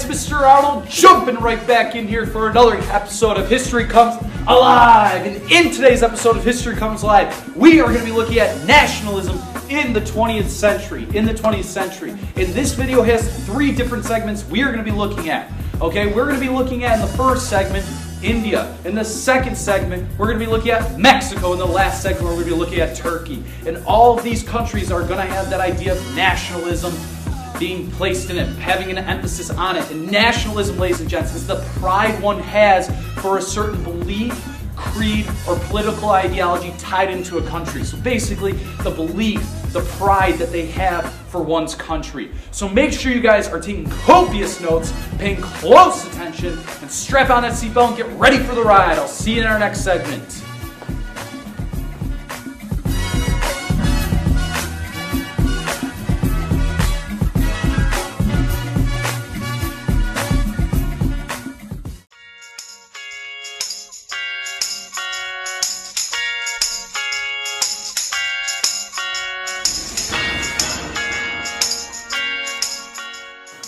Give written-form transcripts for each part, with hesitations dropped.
guys, Mr. Arnold jumping right back in here for another episode of History Comes Alive. And in today's episode of History Comes Alive, we are going to be looking at nationalism in the 20th century. And this video has 3 different segments we are going to be looking at. Okay, we're going to be looking at, in the first segment, India. In the second segment, we're going to be looking at Mexico. In the last segment, we're going to be looking at Turkey. And all of these countries are going to have that idea of nationalism being placed in it, having an emphasis on it. And nationalism, ladies and gents, is the pride one has for a certain belief, creed, or political ideology tied into a country. So basically, the belief, the pride that they have for one's country. So make sure you guys are taking copious notes, paying close attention, and strap on that seatbelt and get ready for the ride. I'll see you in our next segment.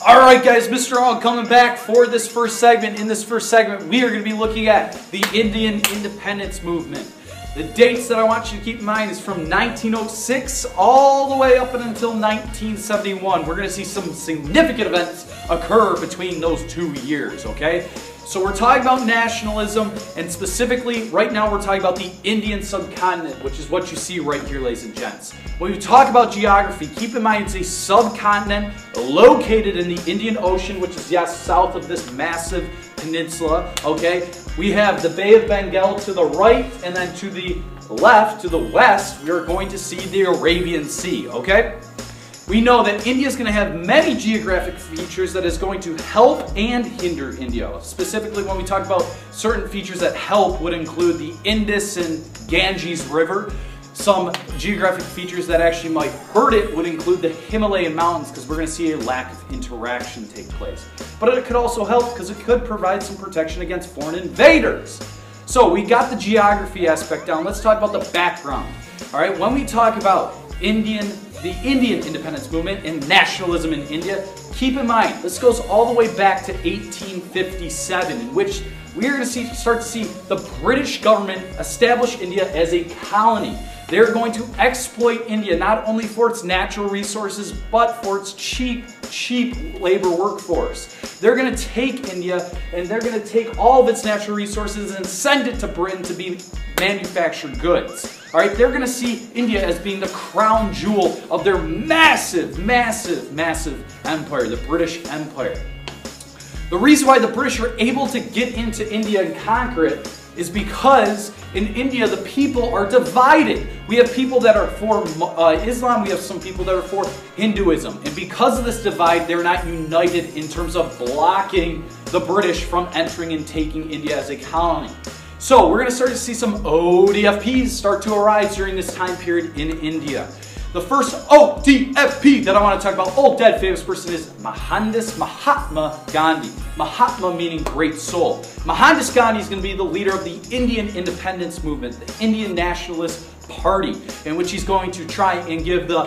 Alright guys, Mr. Arnold coming back for this first segment. In this first segment, we are going to be looking at the Indian independence movement. The dates that I want you to keep in mind is from 1906 all the way up until 1971. We're going to see some significant events occur between those 2 years, okay? So we're talking about nationalism, and specifically, right now we're talking about the Indian subcontinent, which is what you see right here, ladies and gents. When we talk about geography, keep in mind it's a subcontinent located in the Indian Ocean, which is, yes, south of this massive peninsula, okay? We have the Bay of Bengal to the right, and then to the left, to the west, we are going to see the Arabian Sea, okay? We know that India is going to have many geographic features that is going to help and hinder India. Specifically, when we talk about certain features that help would include the Indus and Ganges River. Some geographic features that actually might hurt it would include the Himalayan mountains, because we're going to see a lack of interaction take place. But it could also help because it could provide some protection against foreign invaders. So we got the geography aspect down. Let's talk about the background. All right, when we talk about the Indian independence movement and nationalism in India, keep in mind, this goes all the way back to 1857, in which we are going to start to see the British government establish India as a colony. They're going to exploit India not only for its natural resources, but for its cheap labor workforce. They're going to take India and they're going to take all of its natural resources and send it to Britain to be manufactured goods. All right, they're going to see India as being the crown jewel of their massive empire, the British Empire. The reason why the British are able to get into India and conquer it is because in India the people are divided. We have people that are for Islam, we have some people that are for Hinduism. And because of this divide, they're not united in terms of blocking the British from entering and taking India as a colony. So we're going to start to see some ODFPs start to arise during this time period in India. The first ODFP that I want to talk about, old dead famous person, is Mahatma Gandhi. Mahatma meaning great soul. Mahatma Gandhi is going to be the leader of the Indian independence movement, the Indian Nationalist Party, in which he's going to try and give the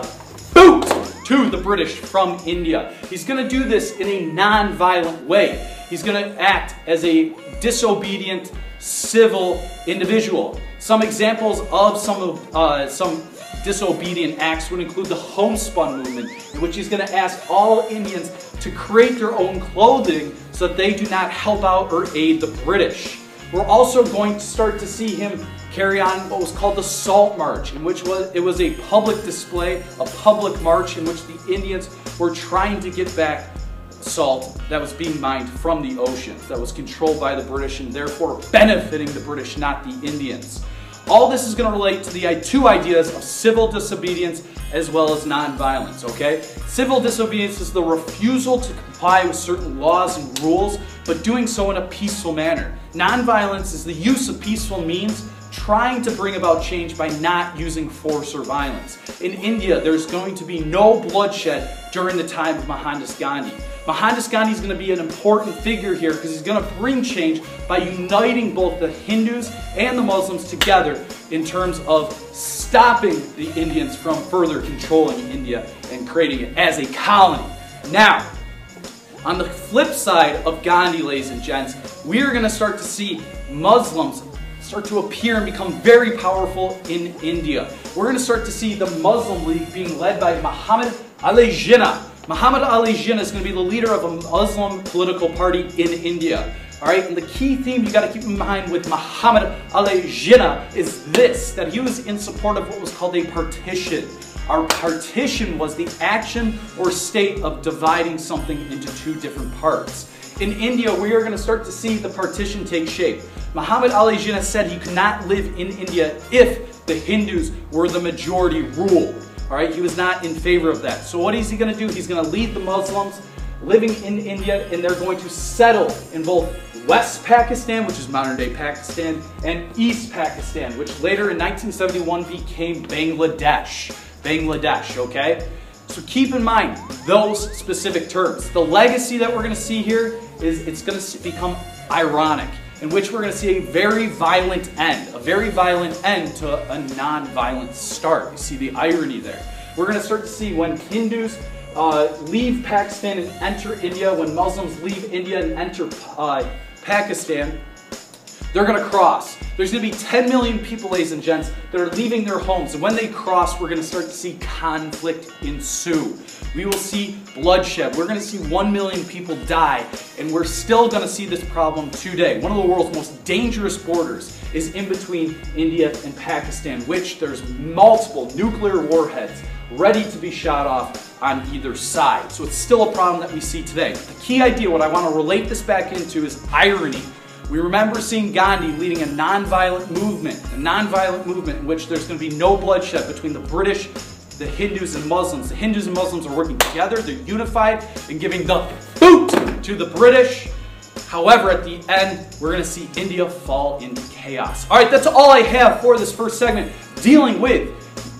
boot to the British from India. He's going to do this in a non-violent way. He's going to act as a disobedient civil individual. Some examples of some disobedient acts would include the homespun movement, in which he's going to ask all Indians to create their own clothing so that they do not help out or aid the British. We're also going to start to see him carry on what was called the Salt March, in which it was a public display, a public march in which the Indians were trying to get back salt that was being mined from the oceans, that was controlled by the British and therefore benefiting the British, not the Indians. All this is going to relate to the 2 ideas of civil disobedience as well as nonviolence, okay? Civil disobedience is the refusal to comply with certain laws and rules, but doing so in a peaceful manner. Nonviolence is the use of peaceful means, trying to bring about change by not using force or violence. In India, there's going to be no bloodshed during the time of Mahatma Gandhi. Mahatma Gandhi is going to be an important figure here because he's going to bring change by uniting both the Hindus and the Muslims together in terms of stopping the Indians from further controlling India and creating it as a colony. Now, On the flip side of Gandhi, ladies and gents, we are going to start to see Muslims start to appear and become very powerful in India. We're going to start to see the Muslim League being led by Muhammad Ali Jinnah. Muhammad Ali Jinnah is going to be the leader of a Muslim political party in India. All right, and the key theme you got to keep in mind with Muhammad Ali Jinnah is this, that he was in support of what was called a partition. Our partition was the action or state of dividing something into two different parts. In India, we are going to start to see the partition take shape. Muhammad Ali Jinnah said he could not live in India if the Hindus were the majority rule. All right, he was not in favor of that. So what is he going to do? He's going to lead the Muslims living in India, and they're going to settle in both West Pakistan, which is modern-day Pakistan, and East Pakistan, which later in 1971 became Bangladesh. Bangladesh, okay? So keep in mind those specific terms. The legacy that we're going to see here is it's going to become ironic, in which we're going to see a very violent end to a non-violent start. You see the irony there. We're going to start to see when Hindus leave Pakistan and enter India, when Muslims leave India and enter Pakistan, they're going to cross. There's going to be 10 million people, ladies and gents, that are leaving their homes. And when they cross, we're going to start to see conflict ensue. We will see bloodshed. We're going to see 1 million people die. And we're still going to see this problem today. One of the world's most dangerous borders is in between India and Pakistan, which there's multiple nuclear warheads ready to be shot off on either side. So it's still a problem that we see today. The key idea, what I want to relate this back into, is irony. We remember seeing Gandhi leading a nonviolent movement in which there's going to be no bloodshed between the British, the Hindus, and Muslims. The Hindus and Muslims are working together, they're unified, and giving the boot to the British. However, at the end, we're going to see India fall into chaos. All right, that's all I have for this first segment, dealing with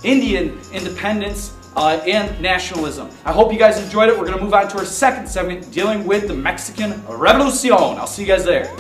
Indian independence and nationalism. I hope you guys enjoyed it. We're going to move on to our second segment, dealing with the Mexican Revolucion. I'll see you guys there.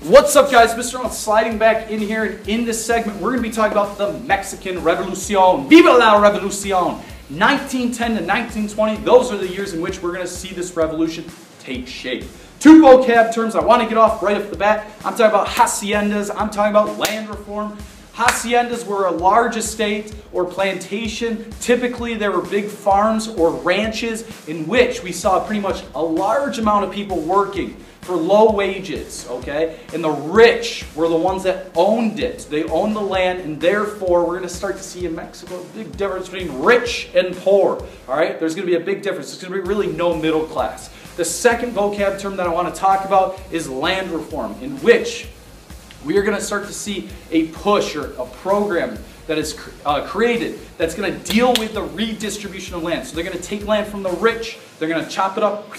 What's up, guys? Mr. Arnold sliding back in here, and in this segment we're going to be talking about the Mexican Revolucion. Viva la Revolucion! 1910 to 1920, those are the years in which we're going to see this revolution take shape. Two vocab terms I want to get off right off the bat. I'm talking about haciendas, I'm talking about land reform. Haciendas were a large estate or plantation. Typically, there were big farms or ranches in which we saw pretty much a large amount of people working for low wages, okay? And the rich were the ones that owned it. They owned the land, and therefore, we're going to start to see in Mexico a big difference between rich and poor, all right? There's going to be a big difference. There's going to be really no middle class. The second vocab term that I want to talk about is land reform, in which we are going to start to see a push or a program that is created that's going to deal with the redistribution of land. So they're going to take land from the rich, they're going to chop it up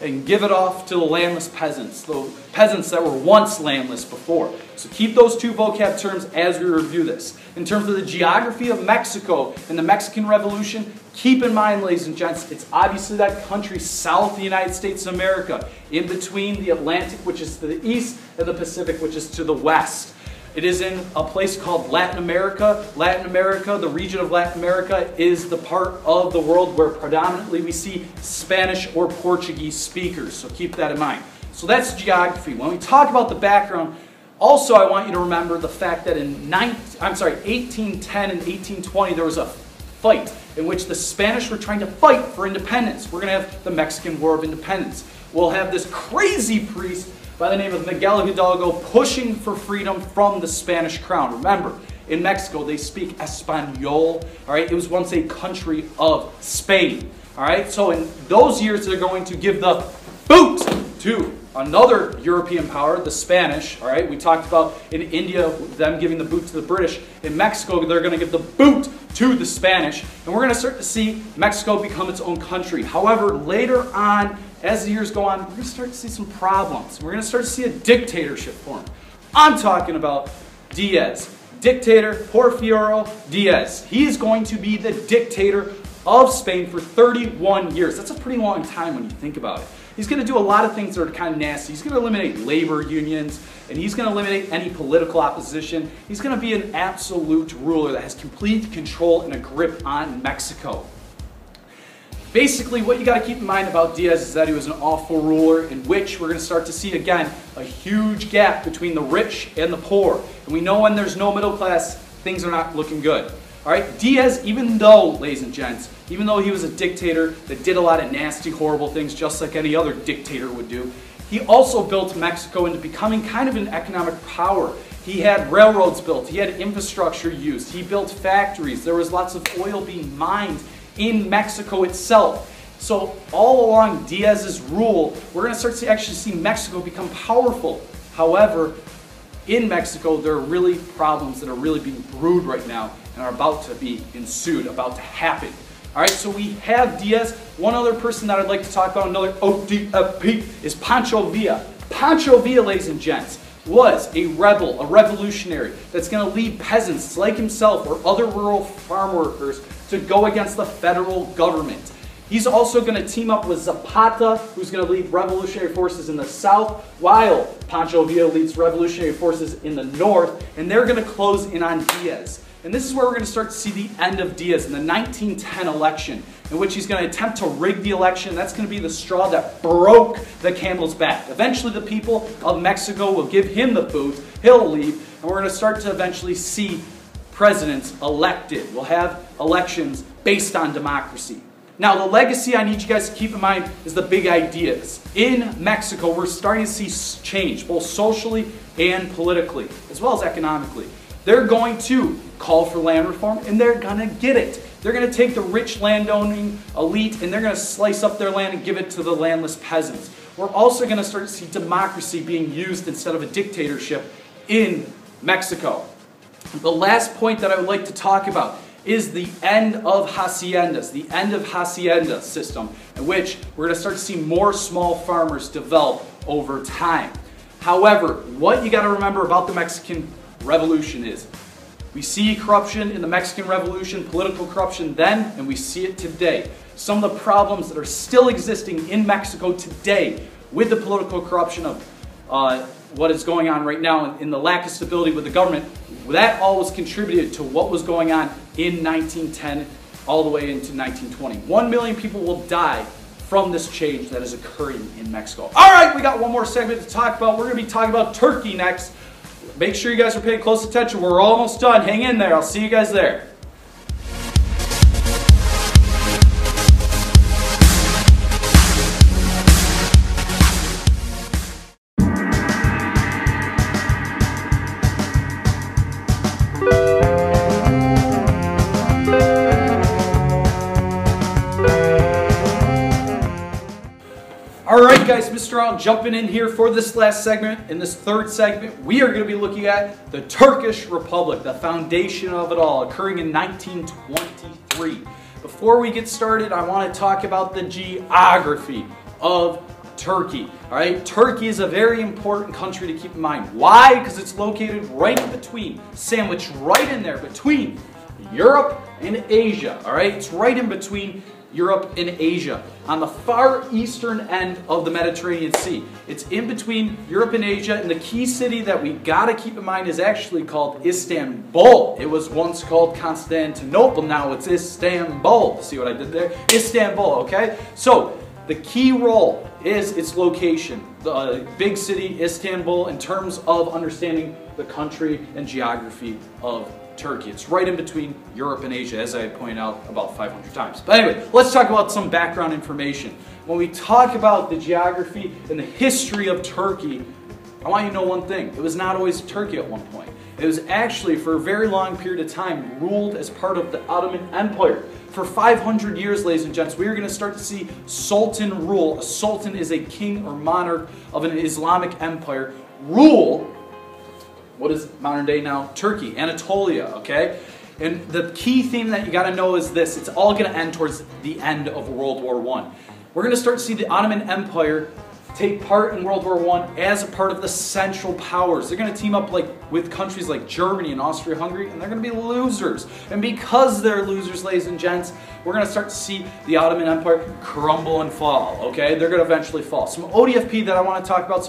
and give it off to the landless peasants, the peasants that were once landless before. So keep those two vocab terms as we review this. In terms of the geography of Mexico and the Mexican Revolution, keep in mind, ladies and gents, it's obviously that country south of the United States of America, in between the Atlantic, which is to the east, and the Pacific, which is to the west. It is in a place called Latin America. Latin America, the region of Latin America, is the part of the world where predominantly we see Spanish or Portuguese speakers. So keep that in mind. So that's geography. When we talk about the background, also I want you to remember the fact that in 1810 and 1820 there was a fight in which the Spanish were trying to fight for independence. We're going to have the Mexican War of Independence. We'll have this crazy priest by the name of Miguel Hidalgo pushing for freedom from the Spanish crown. Remember, in Mexico they speak Espanol, all right? It was once a country of Spain, all right? So in those years they're going to give the boot to another European power, the Spanish, all right? We talked about in India, them giving the boot to the British. In Mexico, they're going to give the boot to the Spanish, and we're going to start to see Mexico become its own country. However, later on, as the years go on, we're going to start to see some problems. We're going to start to see a dictatorship form. I'm talking about Diaz, dictator Porfirio Diaz. He is going to be the dictator of Spain for 31 years. That's a pretty long time when you think about it. He's going to do a lot of things that are kind of nasty. He's going to eliminate labor unions, and he's going to eliminate any political opposition. He's going to be an absolute ruler that has complete control and a grip on Mexico. Basically, what you got to keep in mind about Diaz is that he was an awful ruler in which we're going to start to see, again, a huge gap between the rich and the poor. And we know when there's no middle class, things are not looking good. All right, Diaz, even though, ladies and gents, even though he was a dictator that did a lot of nasty, horrible things just like any other dictator would do, he also built Mexico into becoming kind of an economic power. He had railroads built, he had infrastructure used, he built factories, there was lots of oil being mined in Mexico itself. So all along Diaz's rule, we're going to start to actually see Mexico become powerful. However, in Mexico, there are really problems that are really being brewed right now and are about to be ensued, about to happen. All right, so we have Diaz. One other person that I'd like to talk about, another ODFP, is Pancho Villa. Pancho Villa, ladies and gents, was a rebel, a revolutionary that's going to lead peasants like himself or other rural farm workers to go against the federal government. He's also going to team up with Zapata, who's going to lead revolutionary forces in the south, while Pancho Villa leads revolutionary forces in the north, and they're going to close in on Diaz. And this is where we're going to start to see the end of Diaz in the 1910 election, in which he's going to attempt to rig the election. That's going to be the straw that broke the camel's back. Eventually the people of Mexico will give him the boot, he'll leave, and we're going to start to eventually see presidents elected. We'll have elections based on democracy. Now, the legacy I need you guys to keep in mind is the big ideas. In Mexico, we're starting to see change, both socially and politically, as well as economically. They're going to call for land reform, and they're going to get it. They're going to take the rich landowning elite, and they're going to slice up their land and give it to the landless peasants. We're also going to start to see democracy being used instead of a dictatorship in Mexico. The last point that I would like to talk about is the end of haciendas, the end of hacienda system, in which we're going to start to see more small farmers develop over time. However, what you got to remember about the Mexican Revolution is we see corruption in the Mexican Revolution, political corruption then, and we see it today. Some of the problems that are still existing in Mexico today with the political corruption of what is going on right now in the lack of stability with the government, that all was contributed to what was going on in 1910 all the way into 1920. 1 million people will die from this change that is occurring in Mexico. All right, we got one more segment to talk about. We're going to be talking about Turkey next. Make sure you guys are paying close attention. We're almost done. Hang in there. I'll see you guys there. Alright guys, Mr. Al jumping in here for this last segment. In this third segment, we are going to be looking at the Turkish Republic, the foundation of it all, occurring in 1923. Before we get started, I want to talk about the geography of Turkey. Alright, Turkey is a very important country to keep in mind. Why? Because it's located right in between, sandwiched right in there between Europe and Asia. Alright, it's right in between Europe and Asia, on the far eastern end of the Mediterranean Sea. It's in between Europe and Asia, and the key city that we gotta keep in mind is actually called Istanbul. It was once called Constantinople, now it's Istanbul. See what I did there? Istanbul, okay? So, the key role is its location. The big city, Istanbul, in terms of understanding the country and geography of Turkey. It's right in between Europe and Asia, as I pointed out about 500 times. But anyway, let's talk about some background information. When we talk about the geography and the history of Turkey, I want you to know one thing. It was not always Turkey at one point. It was actually, for a very long period of time, ruled as part of the Ottoman Empire. For 500 years, ladies and gents, we are going to start to see Sultan rule. A Sultan is a king or monarch of an Islamic empire. Rule. What is modern day now? Turkey, Anatolia, okay? And the key theme that you got to know is this. It's all going to end towards the end of World War I. We're going to start to see the Ottoman Empire take part in World War I as a part of the Central Powers. They're going to team up like with countries like Germany and Austria-Hungary, and they're going to be losers. And because they're losers, ladies and gents, we're going to start to see the Ottoman Empire crumble and fall, okay? They're going to eventually fall. Some ODFP that I want to talk about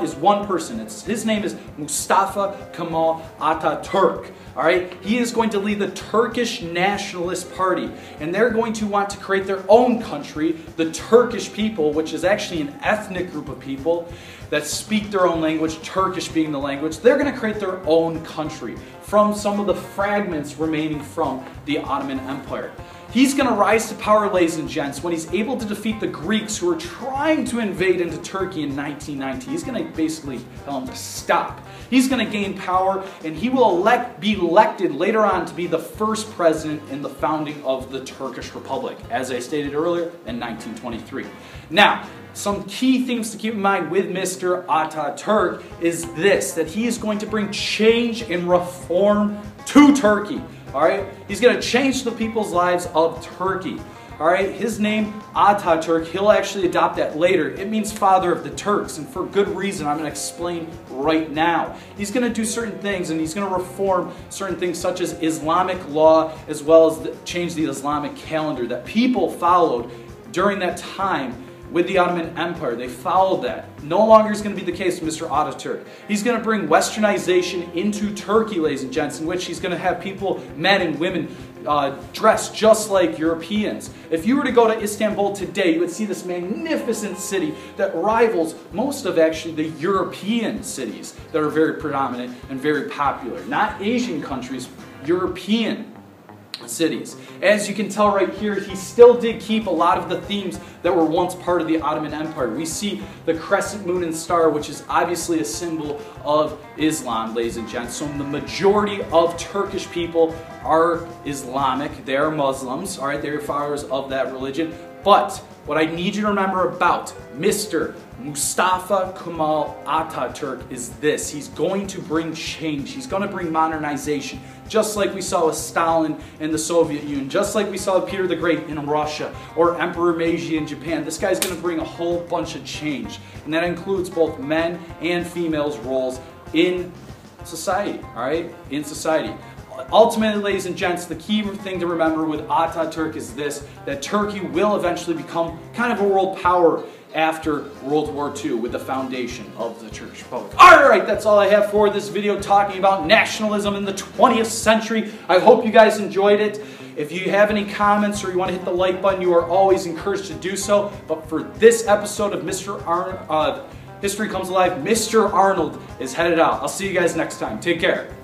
is one person. His name is Mustafa Kemal Atatürk. All right, he is going to lead the Turkish Nationalist Party, and they're going to want to create their own country, the Turkish people, which is actually an ethnic group of people that speak their own language, Turkish being the language. They're going to create their own country from some of the fragments remaining from the Ottoman Empire. He's going to rise to power, ladies and gents, when he's able to defeat the Greeks who were trying to invade into Turkey in 1990. He's going to basically tell them to stop. He's going to gain power, and he will be elected later on to be the first president in the founding of the Turkish Republic, as I stated earlier, in 1923. Now, some key things to keep in mind with Mr. Atatürk is this, that he is going to bring change and reform to Turkey. Alright? He's going to change the people's lives of Turkey. Alright? His name, Atatürk, he'll actually adopt that later. It means father of the Turks, and for good reason. I'm going to explain right now. He's going to do certain things, and he's going to reform certain things such as Islamic law, as well as change the Islamic calendar that people followed during that time with the Ottoman Empire. They followed that. No longer is going to be the case with Mr. Atatürk. He's going to bring westernization into Turkey, ladies and gents, in which he's going to have people, men and women, dressed just like Europeans. If you were to go to Istanbul today, you would see this magnificent city that rivals most of actually the European cities that are very predominant and very popular. Not Asian countries, European cities. As you can tell right here, he still did keep a lot of the themes that were once part of the Ottoman Empire. We see the crescent moon and star, which is obviously a symbol of Islam, ladies and gents. So the majority of Turkish people are Islamic. They are Muslims. All right, they're followers of that religion. But what I need you to remember about Mr. Mustafa Kemal Atatürk is this. He's going to bring change. He's going to bring modernization. Just like we saw with Stalin in the Soviet Union. Just like we saw with Peter the Great in Russia. Or Emperor Meiji in Japan. This guy's going to bring a whole bunch of change. And that includes both men and females' roles in society. Alright? In society. Ultimately, ladies and gents, the key thing to remember with Atatürk is this, that Turkey will eventually become kind of a world power after World War II with the foundation of the Turkish Republic. Alright, that's all I have for this video talking about nationalism in the 20th century. I hope you guys enjoyed it. If you have any comments or you want to hit the like button, you are always encouraged to do so. But for this episode of History Comes Alive, Mr. Arnold is headed out. I'll see you guys next time. Take care.